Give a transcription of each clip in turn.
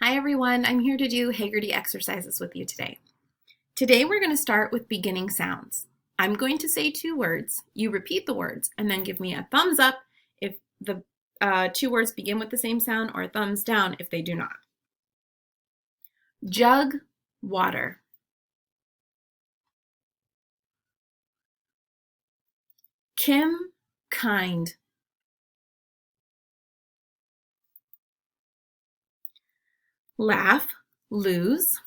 Hi everyone, I'm here to do Haggerty exercises with you today. Today we're going to start with beginning sounds. I'm going to say two words, you repeat the words, and then give me a thumbs up if the two words begin with the same sound or a thumbs down if they do not. Jug, water. Kim, kind. Laugh, lose.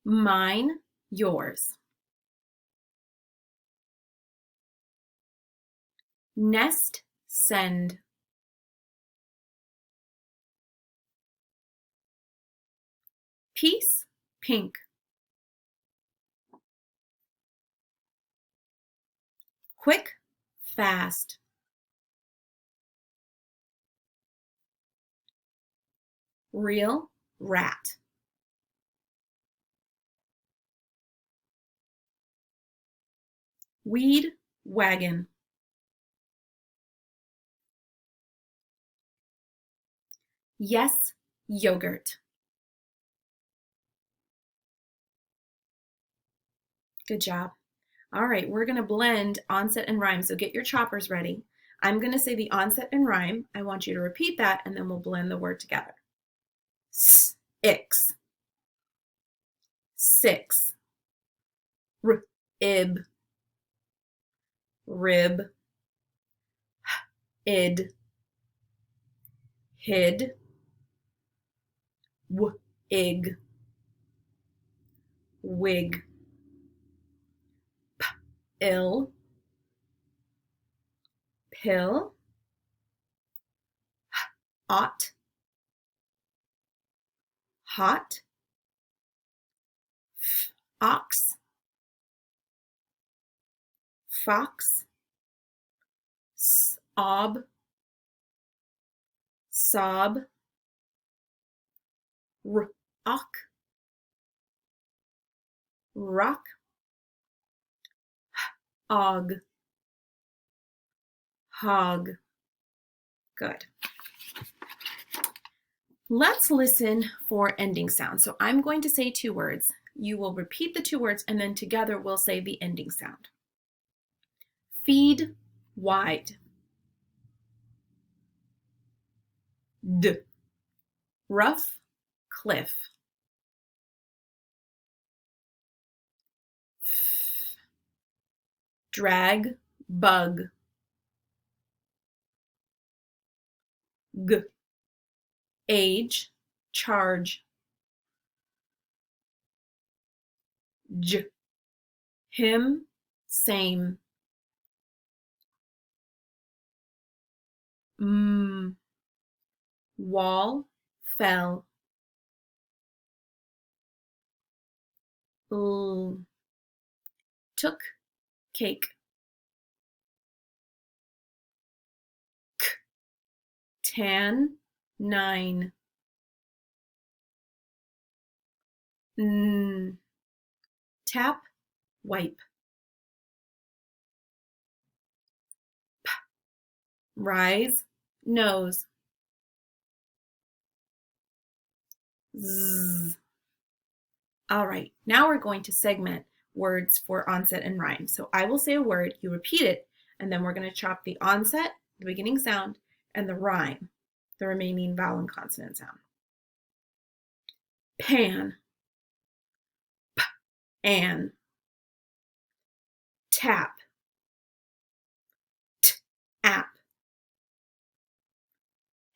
Mine, yours. Nest, send. Peace, pink. Quick, fast. Real, rat. Weed, wagon. Yes, yogurt. Good job. All right, we're going to blend onset and rhyme, so get your choppers ready. I'm going to say the onset and rhyme. I want you to repeat that, and then we'll blend the word together. Ix, six, ib, rib, id, hid, ig, wig, ill, pill, ought, hot, ox, fox, ob, sob, rock, rock, og, hog. Good. Let's listen for ending sounds. So I'm going to say two words. You will repeat the two words, and then together we'll say the ending sound. Feed, wide. D. Rough, cliff. F. Drag, bug. G. Age, charge. J. Him, same. M. Wall, fell. L. Took, cake. K. Tan, 9. N. Tap, wipe. P. Rise, nose. Z. All right, now we're going to segment words for onset and rhyme. So I will say a word, you repeat it, and then we're going to chop the onset, the beginning sound, and the rhyme, the remaining vowel and consonant sound. Pan, p, an. Tap, t, app.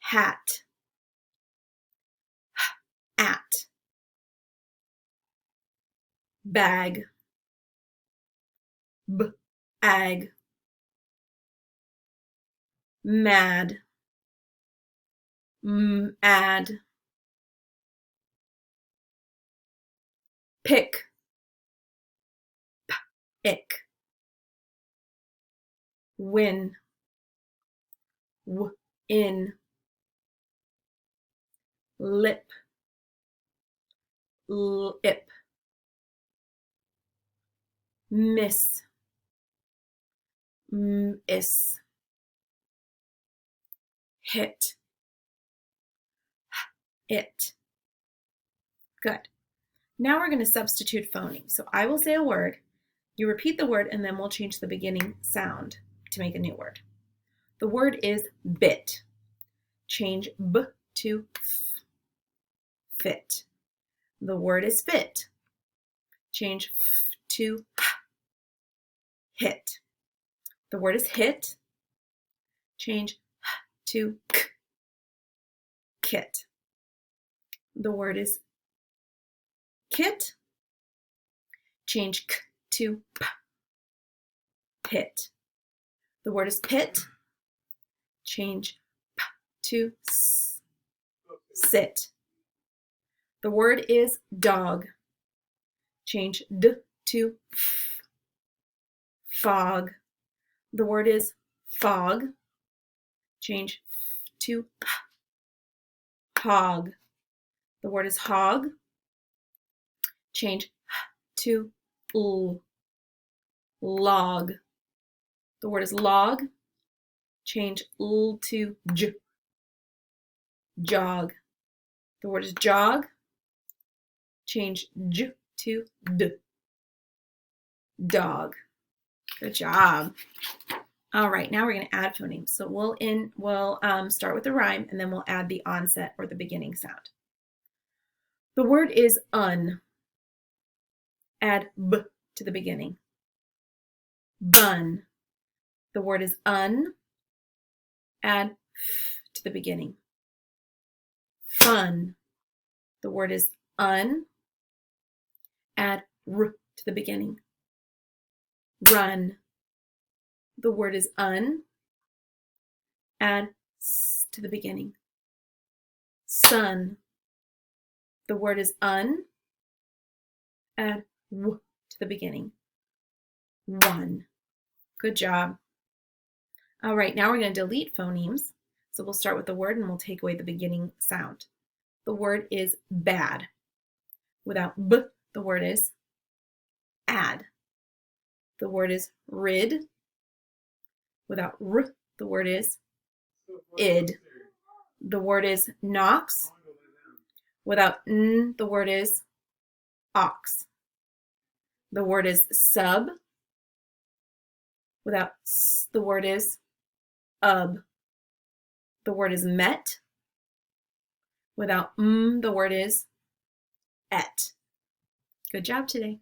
Hat, h, at. Bag, b, ag. Mad, m, add. Pick, p, ick. Win, w, in. Lip, lip. Miss, is. hit, it. Good. Now we're going to substitute phonemes. So I will say a word, you repeat the word, and then we'll change the beginning sound to make a new word. The word is bit. Change b to f. Fit. The word is fit. Change f to h. Hit. The word is hit. Change h to k. Kit. The word is kit. Change k to p. Pit. The word is pit. Change p to s. Sit. The word is dog. Change d to f. Fog. The word is fog. Change f to p. Hog. The word is hog. Change h to l. Log. The word is log. Change l to j. Jog. The word is jog. Change j to d. Dog. Good job. All right, now we're going to add phonemes. So we'll start with the rhyme, and then we'll add the onset or the beginning sound. The word is un. Add b to the beginning. Bun. The word is un. Add f to the beginning. Fun. The word is un. Add r to the beginning. Run. The word is un. Add s to the beginning. Sun. The word is un. Add w to the beginning. One. Good job. All right, now we're going to delete phonemes. So we'll start with the word and we'll take away the beginning sound. The word is bad. Without b, the word is add. The word is rid. Without r, the word is id. The word is knocks. Without n, the word is ox. The word is sub. Without s, the word is ub. The word is met. Without the word is et. Good job today.